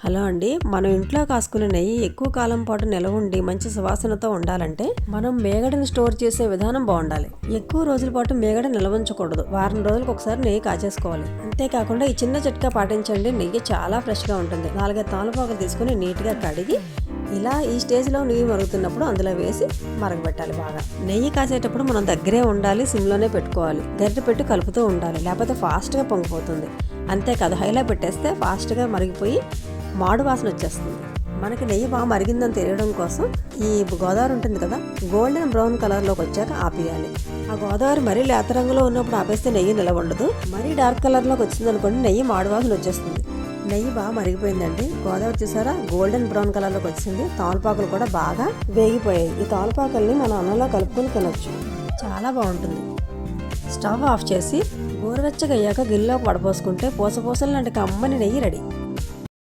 Hello అండి, మనం ఇంట్లో కాసుకునే నెయ్యి ఎక్కువ కాలం పాటు నిలవ ఉండి మంచి సువాసనతో ఉండాలంటే మనం మేగడని స్టోర్ చేసే విధానం బాగుండాలి. ఎక్కువ రోజుల పాటు మేగడ నిల్వ ఉంచకూడదు. వారం రోజులకు ఒకసారి నెయ్యి కాచేసుకోవాలి. అంతేకాకుండా ఈ చిన్న చిట్కా పాటించండి, నెయ్యి చాలా ఫ్రెష్గా ఉంటుంది. 4-5 తమలపాకులు తీసుకుని నీట్గా కడిగి ఇలా ఈ స్టేజ్లో నెయ్యి మరుగుతున్నప్పుడు అందులో వేసి మరగబెట్టాలి. బాగా నెయ్యి కాసేటప్పుడు మనం దగ్గరే ఉండాలి, సిమ్లోనే పెట్టుకోవాలి. గరిటె పెట్టి కలుపుతూ ఉండాలి, లేకపోతే ఫాస్ట్గా పొంగిపోతుంది. అంతేకాదు హైలో పెట్టేస్తే ఫాస్ట్గా మరిగిపోయి మాడు వాసన వచ్చేస్తుంది. మనకి నెయ్యి బాగా మరిగిందని తెలియడం కోసం ఈ గోదావరి ఉంటుంది కదా, గోల్డెన్ బ్రౌన్ కలర్లోకి వచ్చాక ఆపేయాలి. ఆ గోదావరి మరీ లేత రంగులో ఉన్నప్పుడు ఆపేస్తే నెయ్యి నిలవ ఉండదు. మరీ డార్క్ కలర్లోకి వచ్చింది అనుకోండి, నెయ్యి మాడు వాసన వచ్చేస్తుంది. నెయ్యి బాగా మరిగిపోయిందండి. గోదావరి చూసారా గోల్డెన్ బ్రౌన్ కలర్లోకి వచ్చింది. తమలపాకులు కూడా బాగా వేగిపోయాయి. ఈ తమలపాకుల్ని మనం అన్నంలో కలుపుకొని తినొచ్చు, చాలా బాగుంటుంది. స్టవ్ ఆఫ్ చేసి గోరువెచ్చగా అయ్యాక గిన్నెలోకి వడపోసుకుంటే పూసపూసలు లాంటి కమ్మని నెయ్యి రెడీ.